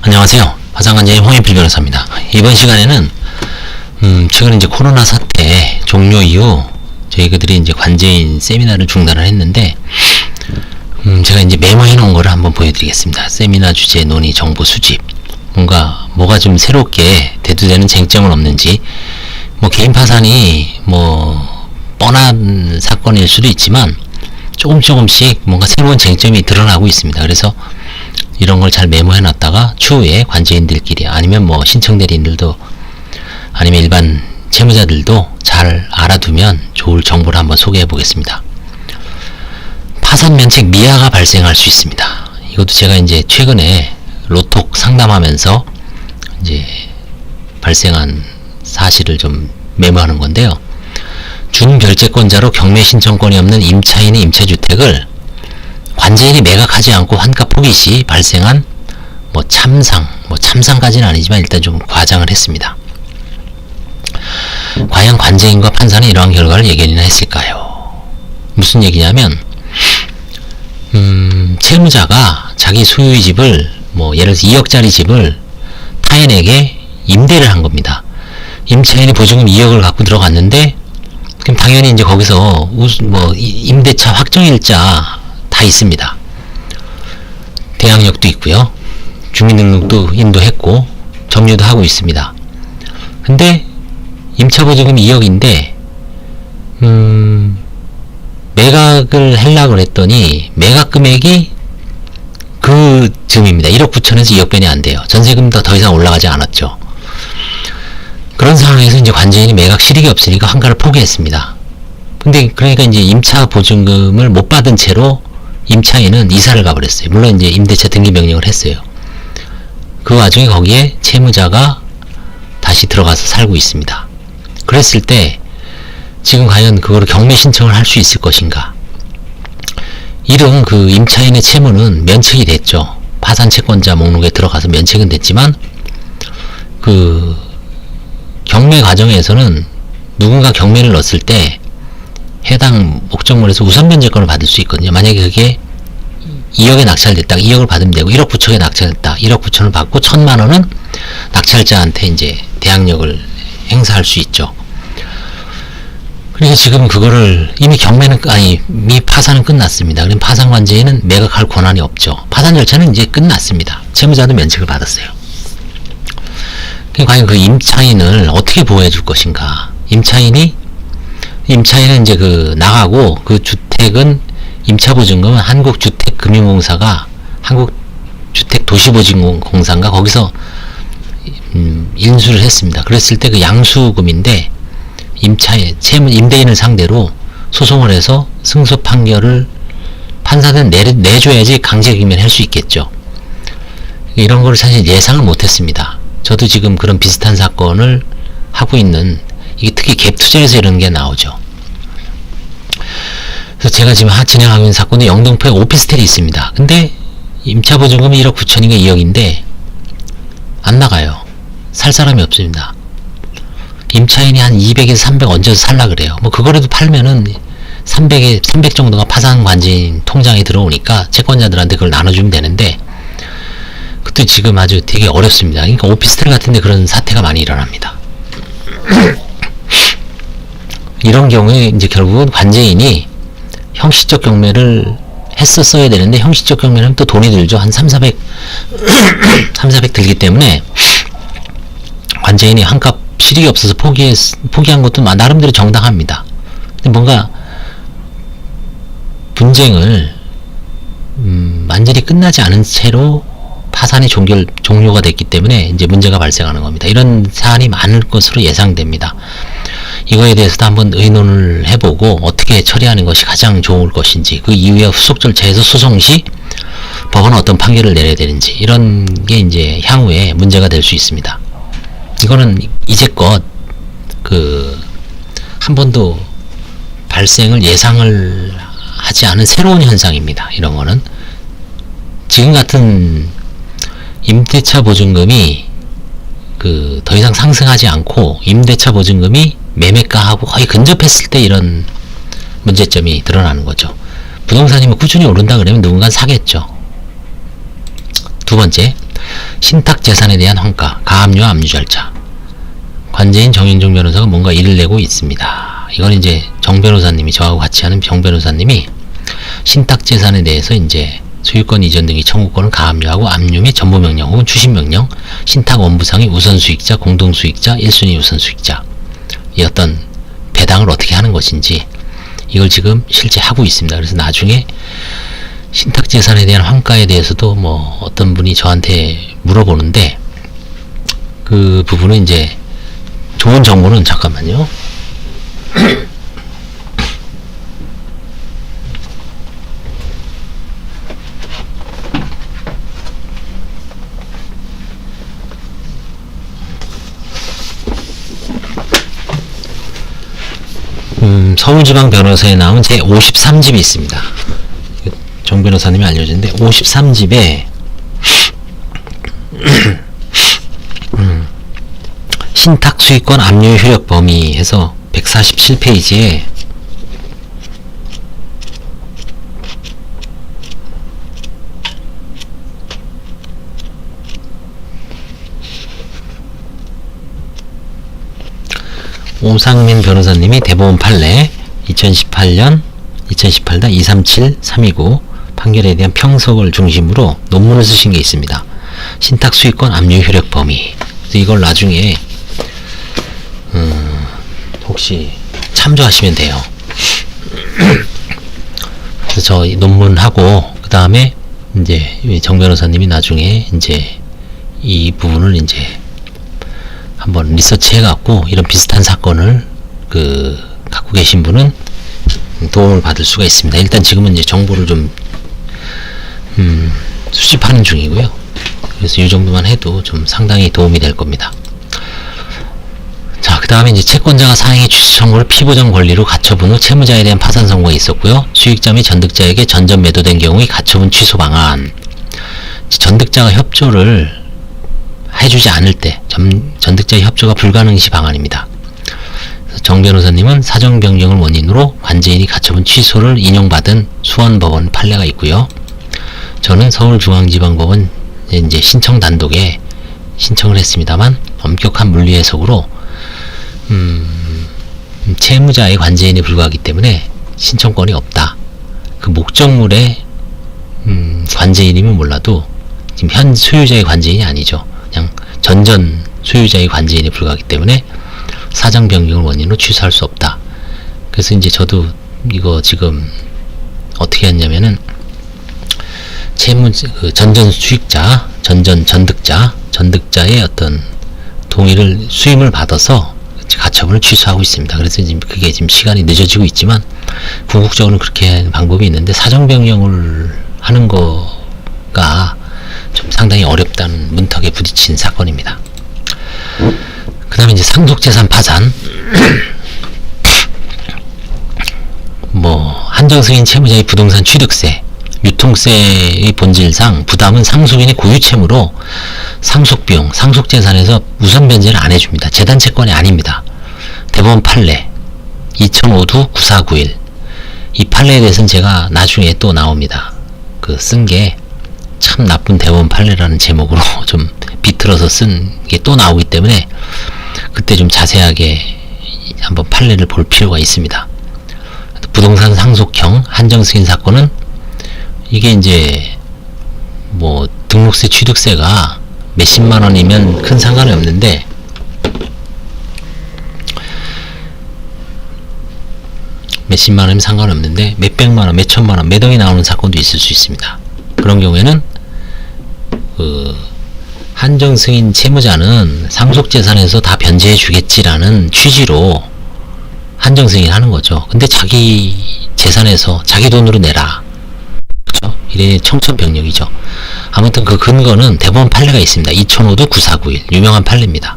안녕하세요. 화상관제의 홍인필 변호사입니다. 이번 시간에는 최근 이제 코로나 사태 종료 이후 저희들이 이제 관제인 세미나를 중단을 했는데 제가 이제 메모해 놓은 거를 한번 보여드리겠습니다. 세미나 주제 논의 정보 수집, 뭐가 좀 새롭게 대두되는 쟁점은 없는지, 뭐 개인 파산이 뭐 뻔한 사건일 수도 있지만 조금씩 뭔가 새로운 쟁점이 드러나고 있습니다. 그래서 이런 걸 잘 메모해 놨다가 추후에 관제인들끼리 아니면 뭐 신청 대리인들도 아니면 일반 채무자들도 잘 알아두면 좋을 정보를 한번 소개해 보겠습니다. 파산 면책 미아가 발생할 수 있습니다. 이것도 제가 이제 최근에 로톡 상담하면서 이제 발생한 사실을 좀 메모하는 건데요. 준결제권자로 경매 신청권이 없는 임차인의 임차주택을 관제인이 매각하지 않고 환가 포기 시 발생한 참상까지는 아니지만 일단 좀 과장을 했습니다. 과연 관제인과 판사는 이러한 결과를 예견이나 했을까요? 무슨 얘기냐면 채무자가 자기 소유의 집을 예를 들어서 2억짜리 집을 타인에게 임대를 한 겁니다. 임차인이 보증금 2억을 갖고 들어갔는데 그럼 당연히 이제 거기서 임대차 확정일자 다 있습니다. 대항력도 있고요. 주민등록도 인도했고 점유도 하고 있습니다. 근데 임차보증금이 2억인데 매각을 하려고 했더니 매각 금액이 그 즈음입니다. 1억 9천에서 2억 변이 안 돼요. 전세금도 더 이상 올라가지 않았죠. 그런 상황에서 이제 관제인이 매각 실익이 없으니까 환가를 포기했습니다. 근데 그러니까 이제 임차 보증금을 못 받은 채로 임차인은 이사를 가버렸어요. 물론 이제 임대차 등기 명령을 했어요. 그 와중에 거기에 채무자가 다시 들어가서 살고 있습니다. 그랬을 때 지금 과연 그거를 경매 신청을 할 수 있을 것인가? 이런 그 임차인의 채무는 면책이 됐죠. 파산 채권자 목록에 들어가서 면책은 됐지만 그 경매 과정에서는 누군가 경매를 넣었을 때 해당 목적물에서 우선 변제권을 받을 수 있거든요. 만약에 그게 2억에 낙찰됐다. 2억을 받으면 되고 1억 9천에 낙찰됐다. 1억 9천을 받고 1,000만 원은 낙찰자한테 이제 대항력을 행사할 수 있죠. 그러니까 지금 그거를 이미 이미 파산은 끝났습니다. 그럼 파산 관제인은 매각할 권한이 없죠. 파산 절차는 이제 끝났습니다. 채무자도 면책을 받았어요. 과연 그 임차인을 어떻게 보호해 줄 것인가? 임차인은 이제 나가고 그 주택은 임차보증금은 한국주택금융공사가 한국주택도시보증공사인가 거기서 인수를 했습니다. 그랬을 때 그 양수금인데 임대인을 상대로 소송을 해서 승소 판결을 판사는 내줘야지 강제징계를 할 수 있겠죠. 이런 거를 사실 예상을 못했습니다. 저도 지금 그런 비슷한 사건을 하고 있는, 이게 특히 갭 투자에서 이런 게 나오죠. 그래서 제가 지금 진행하고 있는 사건은 영등포에 오피스텔이 있습니다. 근데 임차보증금이 1억 9천인가 2억인데 안 나가요. 살 사람이 없습니다. 임차인이 한 200에서 300 얹어서 살라 그래요. 그거라도 팔면은 300 정도가 파산 관제인 통장에 들어오니까 채권자들한테 그걸 나눠주면 되는데 그때 지금 아주 되게 어렵습니다. 그러니까 오피스텔 같은데 그런 사태가 많이 일어납니다. 이런 경우에 이제 결국은 관제인이 형식적 경매를 했었어야 되는데 형식적 경매를 하면 또 돈이 들죠. 한 300, 400 들기 때문에 관제인이 환가 실익이 없어서 포기한 것도 나름대로 정당합니다. 근데 뭔가 분쟁을 완전히 끝나지 않은 채로 파산이 종료가 됐기 때문에 이제 문제가 발생하는 겁니다. 이런 사안이 많을 것으로 예상됩니다. 이거에 대해서도 한번 의논을 해보고 어떻게 처리하는 것이 가장 좋을 것인지, 그 이후에 후속 절차에서 소송 시 법원은 어떤 판결을 내려야 되는지, 이런 게 이제 향후에 문제가 될 수 있습니다. 이거는 이제껏 한 번도 발생을 예상을 하지 않은 새로운 현상입니다. 이런 거는 지금 같은 임대차 보증금이 더 이상 상승하지 않고 임대차 보증금이 매매가하고 거의 근접했을 때 이런 문제점이 드러나는 거죠. 부동산이 꾸준히 오른다 그러면 누군가 사겠죠. 두 번째, 신탁재산에 대한 환가, 가압류와 압류 절차. 관제인 정윤종 변호사가 뭔가 일을 내고 있습니다. 이건 이제 정 변호사님이, 저하고 같이 하는 정 변호사님이 신탁재산에 대해서 이제 소유권 이전 등의 청구권을 가압류하고 압류 및 전부명령 혹은 추심명령, 신탁 원부상의 우선수익자, 공동수익자, 1순위 우선수익자, 이 어떤 배당을 어떻게 하는 것인지 이걸 지금 실제 하고 있습니다. 그래서 나중에 신탁재산에 대한 환가에 대해서도 뭐 어떤 분이 저한테 물어보는데, 그 부분은 이제 좋은 정보는, 잠깐만요. 서울지방변호사에 나온 제 53집이 있습니다. 정 변호사님이 알려주는데 53집에 신탁 수익권 압류 효력 범위 해서 147페이지에 오상민 변호사님이 대법원 판례 2018-237-329 판결에 대한 평석을 중심으로 논문을 쓰신 게 있습니다. 신탁 수익권 압류 효력 범위. 그래서 이걸 나중에 혹시 참조하시면 돼요. 그래서 저 논문하고 그 다음에 이제 정 변호사님이 나중에 이제 이 부분을 이제 한번 리서치 해갖고 이런 비슷한 사건을 갖고 계신 분은 도움을 받을 수가 있습니다. 일단 지금은 이제 정보를 좀 수집하는 중이고요. 그래서 이 정도만 해도 좀 상당히 도움이 될 겁니다. 자, 그 다음에 이제 채권자가 사행의 취소 청구를 피보전 권리로 가처분 후 채무자에 대한 파산 선고가 있었고요. 수익자 및 전득자에게 전전 매도된 경우의 가처분 취소 방안. 전득자가 협조를 해주지 않을 때 전득자의 협조가 불가능 시 방안입니다. 정 변호사님은 사정 변경을 원인으로 관제인이 가처분 취소를 인용받은 수원법원 판례가 있고요. 저는 서울중앙지방법원 이제 신청 단독에 신청을 했습니다만 엄격한 물리 해석으로 채무자의 관제인에 불과하기 때문에 신청권이 없다. 그 목적물의 관제인이면 몰라도 지금 현 소유자의 관제인이 아니죠. 그냥 전전 소유자의 관제인에 불과하기 때문에 사정 변경을 원인으로 취소할 수 없다. 그래서 이제 저도 이거 지금 어떻게 했냐면은 전전 수익자, 전득자의 어떤 동의를 수임을 받아서 가처분을 취소하고 있습니다. 그래서 지금 그게 지금 시간이 늦어지고 있지만 궁극적으로는 그렇게 하는 방법이 있는데 사정 변경을 하는 거가 좀 상당히 어렵다는 문턱에 부딪힌 사건입니다. 그 다음에 이제 상속재산 파산. 한정승인 채무자의 부동산 취득세, 유통세의 본질상 부담은 상속인의 고유채무로 상속비용, 상속재산에서 우선 변제를 안 해줍니다. 재단채권이 아닙니다. 대법원 판례 2005-9491 이 판례에 대해서는 제가 나중에 또 나옵니다. 쓴 게 참 나쁜 대법원 판례라는 제목으로 좀 비틀어서 쓴 게 또 나오기 때문에 그때 좀 자세하게 한번 판례를 볼 필요가 있습니다. 부동산 상속형 한정승인 사건은 이게 이제 등록세 취득세가 몇십만 원이면 큰 상관이 없는데 몇십만 원이면 상관없는데 몇백만 원, 몇천만 원, 몇 억이 나오는 사건도 있을 수 있습니다. 그런 경우에는 한정승인 채무자는 상속재산에서 다 변제해 주겠지라는 취지로 한정승인 하는 거죠. 근데 자기 재산에서 자기 돈으로 내라. 그렇죠? 이래 청천벽력이죠. 아무튼 그 근거는 대법원 판례가 있습니다. 2005-9491 유명한 판례입니다.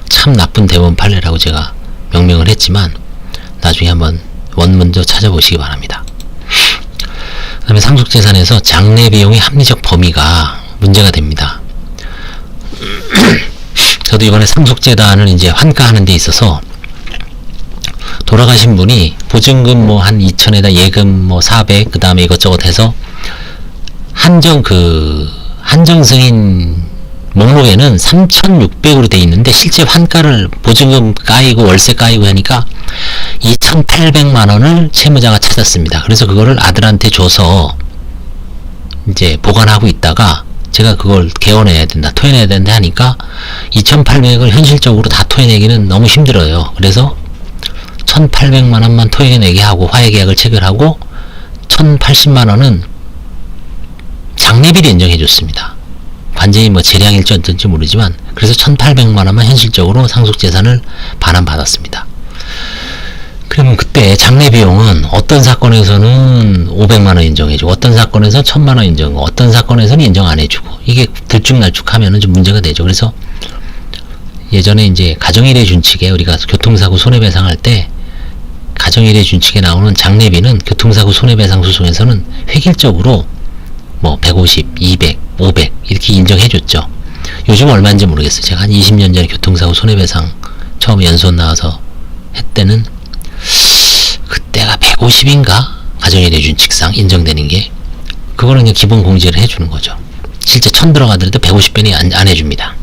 참 나쁜 대법원 판례라고 제가 명명을 했지만 나중에 한번 원문도 찾아보시기 바랍니다. 그 다음에 상속재산에서 장래 비용의 합리적 범위가 문제가 됩니다. 저도 이번에 상속재단을 이제 환가하는 데 있어서 돌아가신 분이 보증금 한 2천에다 예금 400, 그 다음에 이것저것 해서 한정 승인 목록에는 3,600으로 돼 있는데 실제 환가를 보증금 까이고 월세 까이고 하니까 2,800만 원을 채무자가 찾았습니다. 그래서 그거를 아들한테 줘서 이제 보관하고 있다가 제가 그걸 개원해야 된다, 토해내야 된다 하니까 2,800을 현실적으로 다 토해내기는 너무 힘들어요. 그래서 1,800만 원만 토해내게 하고 화해계약을 체결하고 1,080만 원은 장례비를 인정해 줬습니다. 관제이 뭐 재량일지 어떤지 모르지만 그래서 1,800만 원만 현실적으로 상속재산을 반환받았습니다. 그러면 그때 장례비용은 어떤 사건에서는 500만 원 인정해주고 어떤 사건에서 1,000만 원 인정하고 어떤 사건에서는 인정 안 해주고 이게 들쭉날쭉하면은 좀 문제가 되죠. 그래서 예전에 이제 가정일해 준칙에 우리가 교통사고 손해배상할 때 가정일해 준칙에 나오는 장례비는 교통사고 손해배상 소송에서는 획일적으로 뭐 150, 200, 500 이렇게 인정해줬죠. 요즘 얼마인지 모르겠어요. 제가 한 20년 전에 교통사고 손해배상 처음 연수원 나와서 했때는 그때가 150인가 가정일해 준칙상 인정되는 게 그거는 그냥 기본 공제를 해주는 거죠. 실제 1,000 들어가더라도 150배는 안 해줍니다.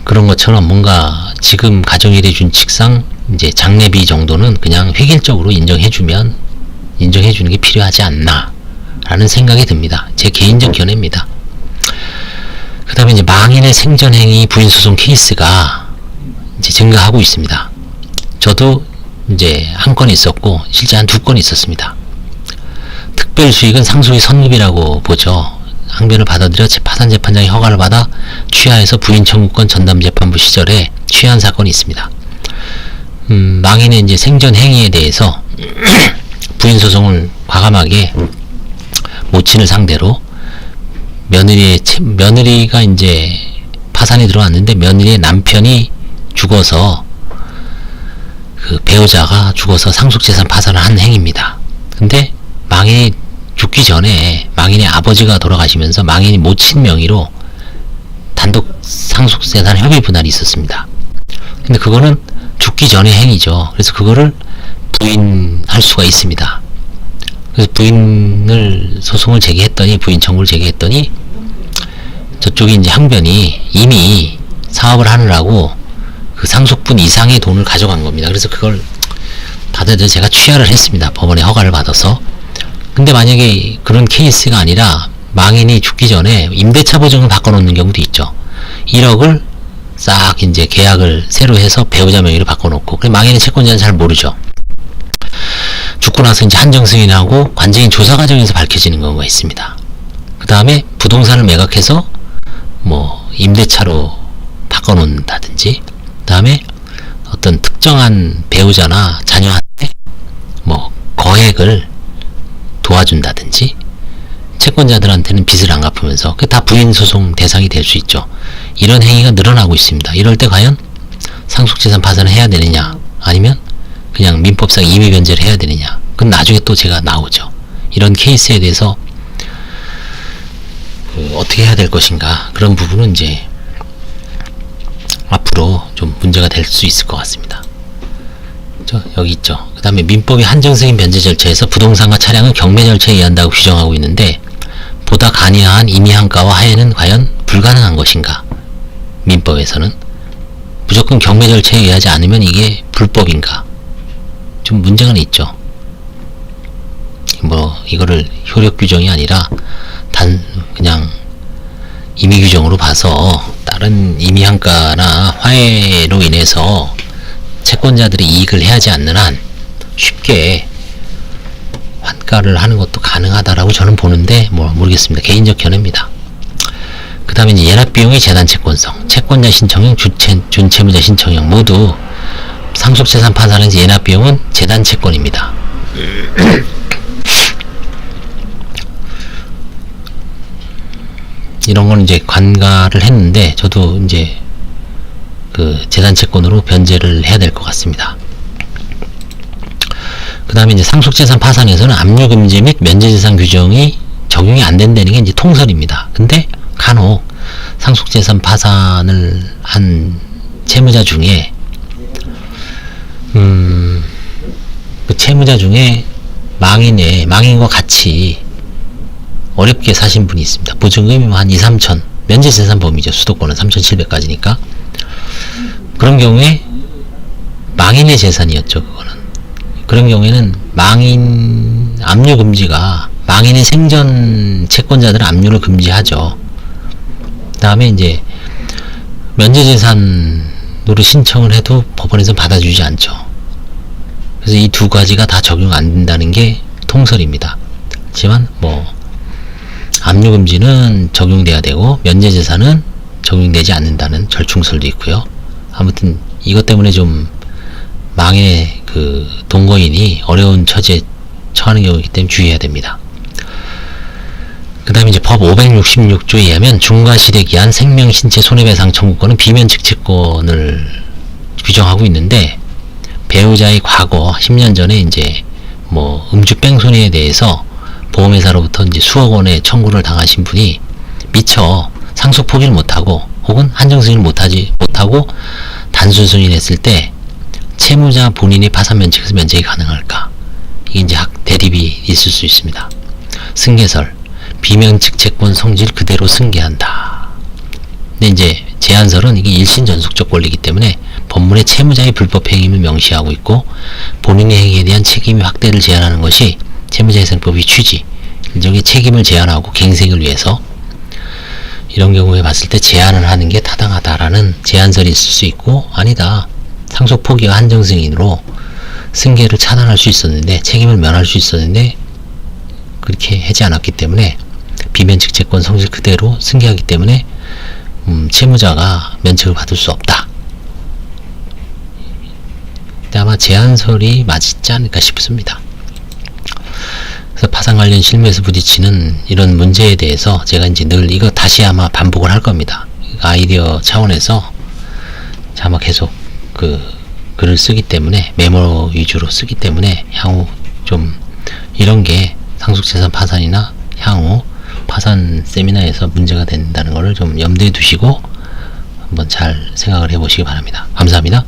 그런 것처럼 뭔가 지금 가정일해 준칙상 이제 장례비 정도는 그냥 획일적으로 인정해주는 게 필요하지 않나 라는 생각이 듭니다. 제 개인적 견해입니다. 그 다음에 이제 망인의 생전행위 부인소송 케이스가 이제 증가하고 있습니다. 저도 이제 한 건 있었고 실제 한 2건 있었습니다. 특별수익은 상속의 선급이라고 보죠. 항변을 받아들여 파산재판장의 허가를 받아 취하해서 부인 청구권 전담재판부 시절에 취한 사건이 있습니다. 망인의 이제 생전 행위에 대해서 부인 소송을 과감하게 모친을 상대로 며느리가 이제 파산이 들어왔는데 며느리의 남편이 죽어서 그 배우자가 죽어서 상속재산 파산을 한 행위입니다. 근데 망인이 죽기 전에 망인의 아버지가 돌아가시면서 망인이 모친 명의로 단독 상속재산 협의 분할이 있었습니다. 근데 그거는 죽기 전의 행위죠. 그래서 그거를 부인할 수가 있습니다. 그래서 소송을 제기했더니 부인 청구를 제기했더니 저쪽이 이제 항변이 이미 사업을 하느라고 그 상속분 이상의 돈을 가져간 겁니다. 그래서 그걸 받아들여 제가 취하를 했습니다. 법원의 허가를 받아서. 근데 만약에 그런 케이스가 아니라 망인이 죽기 전에 임대차 보증을 바꿔놓는 경우도 있죠. 1억을 싹 이제 계약을 새로 해서 배우자 명의로 바꿔놓고, 그 망인의 채권자는 잘 모르죠. 죽고 나서 이제 한정 승인하고 관제인 조사 과정에서 밝혀지는 경우가 있습니다. 그 다음에 부동산을 매각해서 뭐 임대차로 바꿔놓는다든지, 그 다음에 어떤 특정한 배우자나 자녀한테 뭐 거액을 도와준다든지, 채권자들한테는 빚을 안 갚으면서 그 다 부인 소송 대상이 될 수 있죠. 이런 행위가 늘어나고 있습니다. 이럴 때 과연 상속재산 파산을 해야 되느냐, 아니면 그냥 민법상 임의 변제를 해야 되느냐, 그건 나중에 또 제가 나오죠. 이런 케이스에 대해서 어떻게 해야 될 것인가, 그런 부분은 이제 앞으로 좀 문제가 될 수 있을 것 같습니다. 여기 있죠. 그 다음에 민법의 한정승인 변제 절차에서 부동산과 차량은 경매 절차에 의한다고 규정하고 있는데, 보다 간이한 임의한가와 하해는 과연 불가능한 것인가? 민법에서는 무조건 경매 절차에 의하지 않으면 이게 불법인가? 좀 문제가 있죠. 뭐 이거를 효력 규정이 아니라 그냥 임의 규정으로 봐서 다른 임의한가나 화해로 인해서 채권자들이 이익을 해하지 않는 한 쉽게 환가를 하는 것도 가능하다라고 저는 보는데, 뭐 모르겠습니다. 개인적 견해입니다. 그 다음에 이제 예납비용의 재단 채권성, 채권자 신청형, 준채무자 신청형 모두 상속재산 파산의 예납비용은 재단 채권입니다. 이런 거는 이제 관가를 했는데, 저도 이제 그 재단 채권으로 변제를 해야 될 것 같습니다. 그 다음에 이제 상속재산 파산에서는 압류금지 및 면제재산 규정이 적용이 안 된다는 게 이제 통설입니다. 근데 간혹 상속재산 파산을 한 채무자 중에 그 채무자 중에 망인과 같이 어렵게 사신 분이 있습니다. 보증금이 한 2, 3천, 면제재산범위죠. 수도권은 3,700까지니까. 그런 경우에 망인의 재산이었죠. 그거는. 그런 경우에는 망인 압류 금지가, 망인의 생전 채권자들은 압류를 금지하죠. 그 다음에 이제 면제재산으로 신청을 해도 법원에서 받아주지 않죠. 그래서 이 두 가지가 다 적용 안 된다는 게 통설입니다. 하지만 압류금지는 적용돼야 되고 면제재산은 적용되지 않는다는 절충설도 있고요. 아무튼 이것 때문에 좀 망의 그 동거인이 어려운 처지에 처하는 경우이기 때문에 주의해야 됩니다. 그 다음에 이제 법 566조에 의하면 중과실에 기한 생명, 신체 손해배상 청구권은 비면책 채권을 규정하고 있는데, 배우자의 과거 10년 전에 이제 음주 뺑소니에 대해서 보험회사로부터 이제 수억 원의 청구를 당하신 분이 미처 상속 포기를 못하고 혹은 한정 승인을 못하고 단순 승인했을 때 채무자 본인이 파산 면책에서 면책이 가능할까? 이게 이제 대립이 있을 수 있습니다. 승계설, 비면책 채권 성질 그대로 승계한다. 근데 이제 제한설은 이게 일신 전속적 권리이기 때문에 법문의 채무자의 불법 행위를 명시하고 있고, 본인의 행위에 대한 책임의 확대를 제한하는 것이 채무자회생법의 취지, 일종의 책임을 제한하고 갱생을 위해서, 이런 경우에 봤을 때 제한을 하는 게 타당하다라는 제한설이 있을 수 있고, 아니다, 상속 포기와 한정 승인으로 승계를 차단할 수 있었는데, 책임을 면할 수 있었는데 그렇게 하지 않았기 때문에 비면책 채권 성질 그대로 승계하기 때문에 채무자가 면책을 받을 수 없다. 아마 제한설이 맞지 않을까 싶습니다. 그래서 파산 관련 실무에서 부딪히는 이런 문제에 대해서 제가 이제 늘 이거 다시 아마 반복을 할 겁니다. 아이디어 차원에서 아마 계속 글을 쓰기 때문에, 메모 위주로 쓰기 때문에 향후 좀 이런 게 상속재산 파산이나 향후 파산 세미나에서 문제가 된다는 것을 좀 염두에 두시고 한번 잘 생각을 해보시기 바랍니다. 감사합니다.